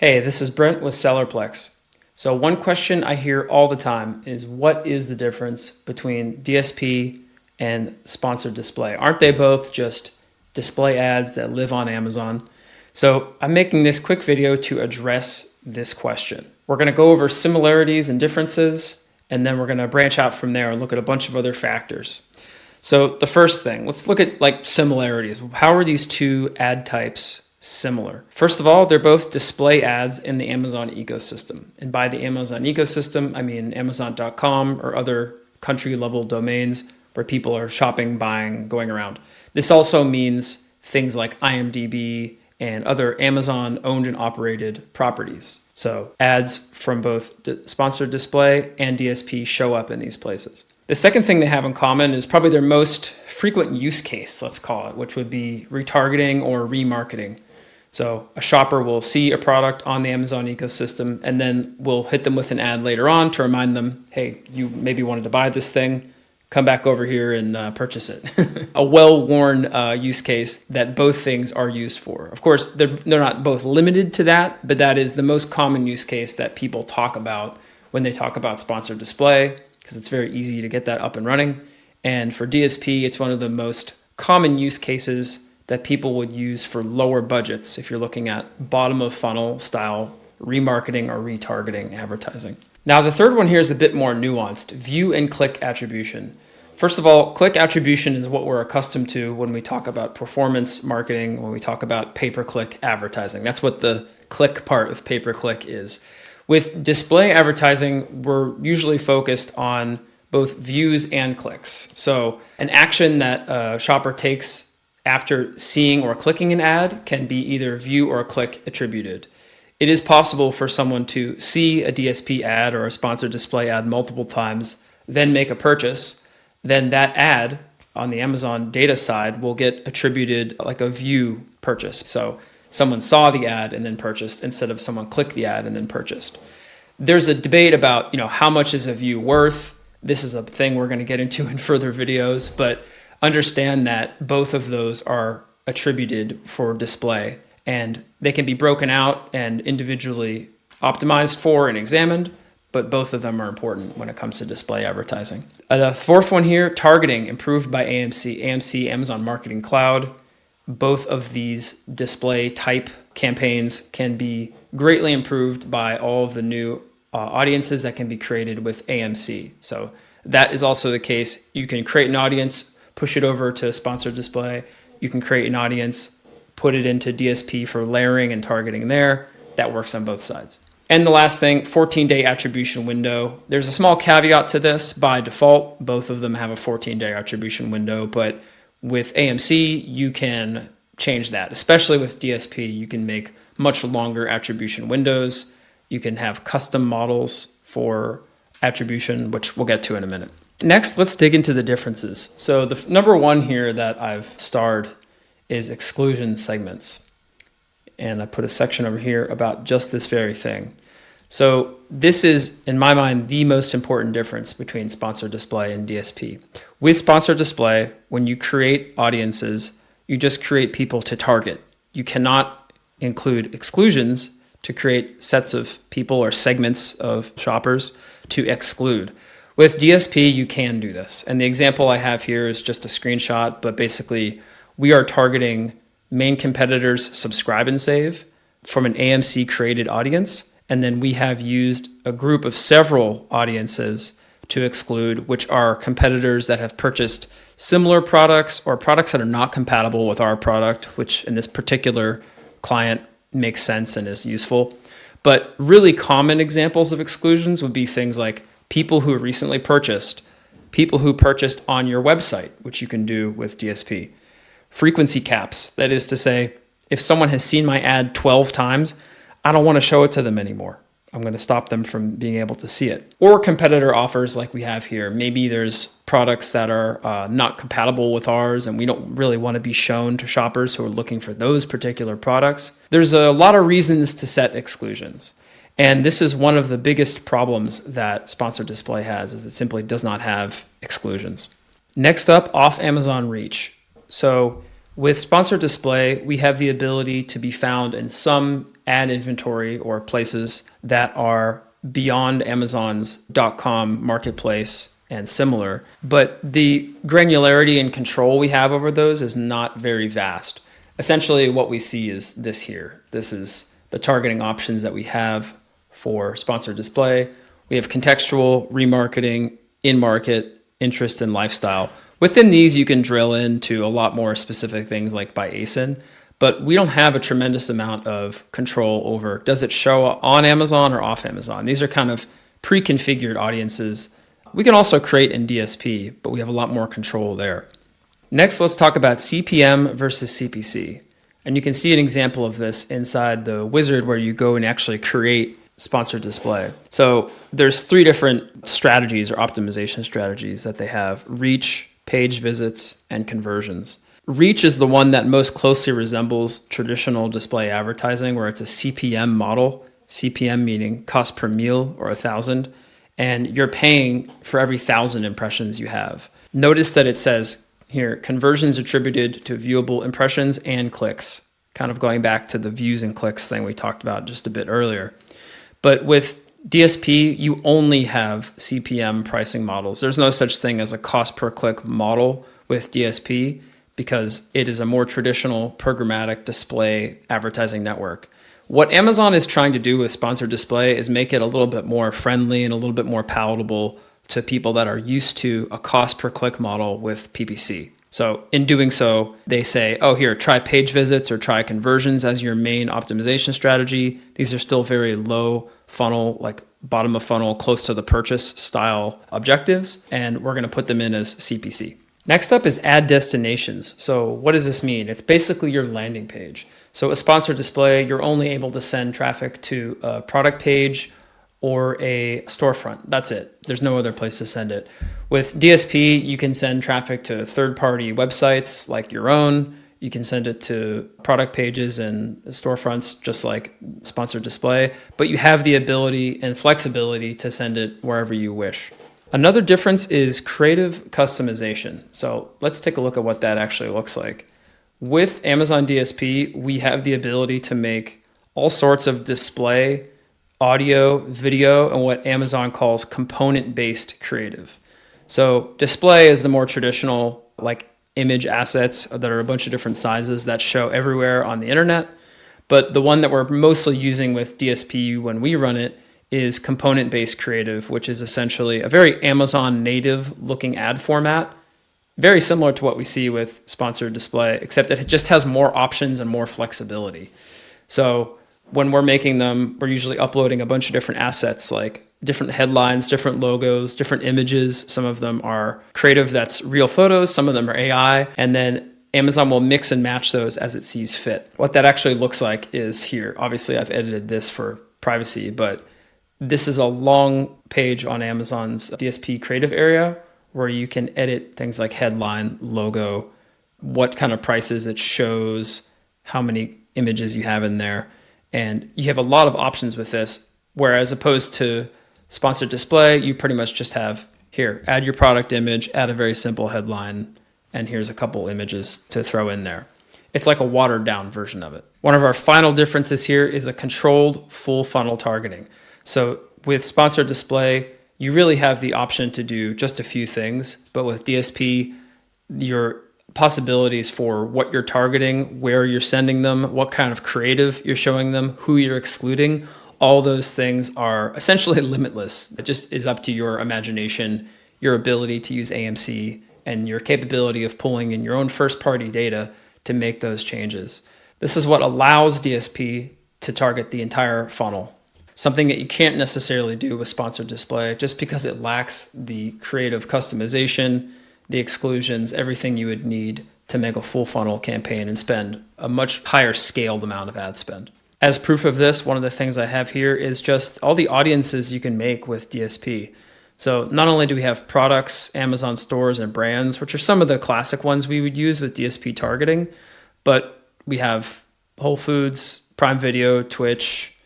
Hey, this is Brent with Sellerplex. So one question I hear all the time is what is the difference between DSP and sponsored display? Aren't they both just display ads that live on Amazon? So I'm making this quick video to address this question. We're going to go over similarities and differences, and then we're going to branch out from there and look at a bunch of other factors. So the first thing, let's look at similarities. How are these two ad types similar? First of all, they're both display ads in the Amazon ecosystem. And by the Amazon ecosystem, I mean Amazon.com or other country level domains where people are shopping, buying, going around. This also means things like IMDb and other Amazon owned and operated properties. So ads from both sponsored display and DSP show up in these places. The second thing they have in common is probably their most frequent use case, let's call it, which would be retargeting or remarketing. So a shopper will see a product on the Amazon ecosystem, and then we'll hit them with an ad later on to remind them, hey, you maybe wanted to buy this thing, come back over here and purchase it. A well-worn use case that both things are used for. Of course, they're not both limited to that, but that is the most common use case that people talk about when they talk about sponsored display, because it's very easy to get that up and running. And for DSP, it's one of the most common use cases that people would use for lower budgets if you're looking at bottom of funnel style remarketing or retargeting advertising. Now, the third one here is a bit more nuanced, view and click attribution. First of all, click attribution is what we're accustomed to when we talk about performance marketing, when we talk about pay-per-click advertising. That's what the click part of pay-per-click is. With display advertising, we're usually focused on both views and clicks. So an action that a shopper takes after seeing or clicking an ad can be either view or click attributed. It is possible for someone to see a DSP ad or a sponsored display ad multiple times, then make a purchase. Then that ad on the Amazon data side will get attributed like a view purchase. So someone saw the ad and then purchased instead of someone clicked the ad and then purchased. There's a debate about, how much is a view worth? This is a thing we're going to get into in further videos, but understand that both of those are attributed for display, and they can be broken out and individually optimized for and examined, but both of them are important when it comes to display advertising. The fourth one here, targeting, improved by AMC, Amazon Marketing Cloud. Both of these display type campaigns can be greatly improved by all of the new audiences that can be created with AMC. So that is also the case. You can create an audience, push it over to sponsored display. You can create an audience, put it into DSP for layering and targeting there. That works on both sides. And the last thing, 14-day attribution window. There's a small caveat to this. By default, both of them have a 14-day attribution window, but with AMC, you can change that. Especially with DSP, you can make much longer attribution windows. You can have custom models for attribution, which we'll get to in a minute. Next, let's dig into the differences. So the number one here that I've starred is exclusion segments. And I put a section over here about just this very thing. So this is, in my mind, the most important difference between sponsored display and DSP. With sponsored display, when you create audiences, you just create people to target. You cannot include exclusions to create sets of people or segments of shoppers to exclude. With DSP, you can do this. And the example I have here is just a screenshot, but basically we are targeting main competitors' subscribe and save from an AMC created audience. And then we have used a group of several audiences to exclude, which are competitors that have purchased similar products or products that are not compatible with our product, which in this particular client makes sense and is useful. But really common examples of exclusions would be things like people who recently purchased, people who purchased on your website, which you can do with DSP. Frequency caps, that is to say, if someone has seen my ad 12 times, I don't want to show it to them anymore. I'm going to stop them from being able to see it. Or competitor offers like we have here. Maybe there's products that are not compatible with ours and we don't really want to be shown to shoppers who are looking for those particular products. There's a lot of reasons to set exclusions. And this is one of the biggest problems that sponsored display has, is it simply does not have exclusions. Next up, off Amazon reach. So With sponsored display, we have the ability to be found in some ad inventory or places that are beyond Amazon's .com marketplace and similar, but the granularity and control we have over those is not very vast. Essentially, what we see is this here. This is the targeting options that we have for sponsored display. We have contextual, remarketing, in-market, interest, and lifestyle. Within these, you can drill into a lot more specific things like by ASIN, but we don't have a tremendous amount of control over, does it show on Amazon or off Amazon? These are kind of pre-configured audiences. We can also create in DSP, but we have a lot more control there. Next, let's talk about CPM versus CPC. And you can see an example of this inside the wizard where you go and actually create sponsored display. So there's 3 different strategies or optimization strategies that they have: reach, page visits, and conversions. Reach is the one that most closely resembles traditional display advertising, where it's a CPM model, CPM meaning cost per mille or 1,000, and you're paying for every 1,000 impressions you have. Notice that it says here, conversions attributed to viewable impressions and clicks, kind of going back to the views and clicks thing we talked about just a bit earlier. But with DSP, you only have CPM pricing models. There's no such thing as a cost per click model with DSP because it is a more traditional programmatic display advertising network. What Amazon is trying to do with sponsored display is make it a little bit more friendly and a little bit more palatable to people that are used to a cost per click model with PPC. So in doing so, they say, oh, here, try page visits or try conversions as your main optimization strategy. These are still very low funnel, like bottom of funnel, close to the purchase style objectives. And we're going to put them in as CPC. Next up is ad destinations. So what does this mean? It's basically your landing page. So a sponsored display, you're only able to send traffic to a product page or a storefront. That's it. There's no other place to send it. With DSP, you can send traffic to third-party websites like your own. You can send it to product pages and storefronts just like sponsored display, but you have the ability and flexibility to send it wherever you wish. Another difference is creative customization. So let's take a look at what that actually looks like. With Amazon DSP, we have the ability to make all sorts of display, audio, video, and what Amazon calls component-based creative. So display is the more traditional, like image assets that are a bunch of different sizes that show everywhere on the internet. But the one that we're mostly using with DSP when we run it is component-based creative, which is essentially a very Amazon native looking ad format, very similar to what we see with sponsored display, except that it just has more options and more flexibility. So when we're making them, we're usually uploading a bunch of different assets like different headlines, different logos, different images. Some of them are creative, that's real photos. Some of them are AI. And then Amazon will mix and match those as it sees fit. What that actually looks like is here. Obviously, I've edited this for privacy, but this is a long page on Amazon's DSP creative area where you can edit things like headline, logo, what kind of prices it shows, how many images you have in there. And you have a lot of options with this, whereas opposed to sponsored display, you pretty much just have here, add your product image, add a very simple headline, and here's a couple images to throw in there. It's like a watered down version of it. One of our final differences here is a controlled full funnel targeting. So with sponsored display, you really have the option to do just a few things, but with DSP, your possibilities for what you're targeting, where you're sending them, what kind of creative you're showing them, who you're excluding, all those things are essentially limitless. It just is up to your imagination, your ability to use AMC, and your capability of pulling in your own first-party data to make those changes. This is what allows DSP to target the entire funnel, something that you can't necessarily do with sponsored display just because it lacks the creative customization, the exclusions, everything you would need to make a full funnel campaign and spend a much higher scaled amount of ad spend. As proof of this, one of the things I have here is just all the audiences you can make with DSP. So not only do we have products, Amazon stores, and brands, which are some of the classic ones we would use with DSP targeting, but we have Whole Foods, Prime Video, Twitch,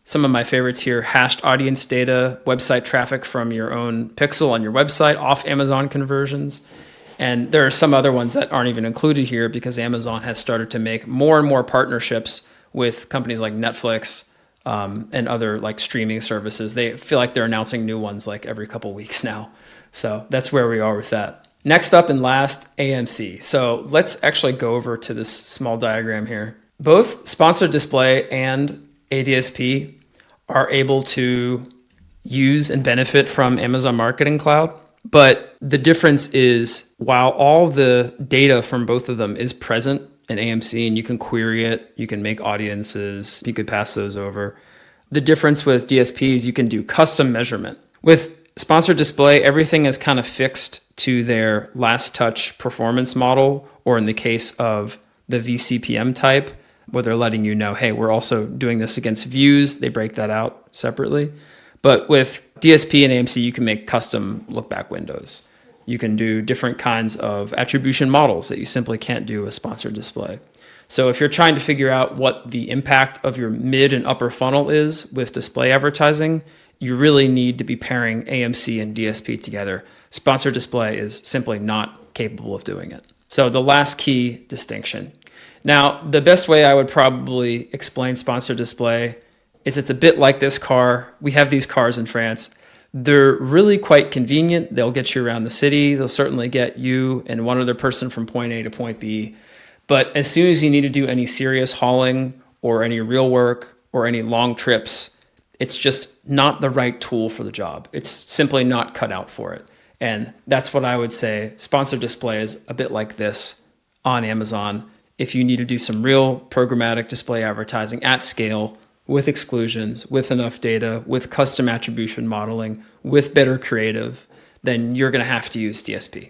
some of my favorites here, hashed audience data, website traffic from your own pixel on your website, off Amazon conversions. And there are some other ones that aren't even included here because Amazon has started to make more and more partnerships with companies like Netflix and other like streaming services. They feel like they're announcing new ones like every couple weeks now. So that's where we are with that. Next up and last, AMC. So let's actually go over to this small diagram here. Both sponsored display and ADSP are able to use and benefit from Amazon Marketing Cloud. But the difference is while all the data from both of them is present in AMC and you can query it, you can make audiences, you could pass those over. The difference with DSP is you can do custom measurement. With sponsored display, everything is kind of fixed to their last touch performance model, or in the case of the VCPM type, where they're letting you know, hey, we're also doing this against views. They break that out separately. But with DSP and AMC, you can make custom look back windows. You can do different kinds of attribution models that you simply can't do with sponsored display. So if you're trying to figure out what the impact of your mid and upper funnel is with display advertising, you really need to be pairing AMC and DSP together. Sponsored display is simply not capable of doing it. So the last key distinction. Now, the best way I would probably explain sponsored display is it's a bit like this car. We have these cars in France. They're really quite convenient. They'll get you around the city. They'll certainly get you and one other person from point A to point B. But as soon as you need to do any serious hauling or any real work or any long trips, it's just not the right tool for the job. It's simply not cut out for it. And that's what I would say. Sponsored display is a bit like this on Amazon. If you need to do some real programmatic display advertising at scale, with exclusions, with enough data, with custom attribution modeling, with better creative, then you're going to have to use DSP.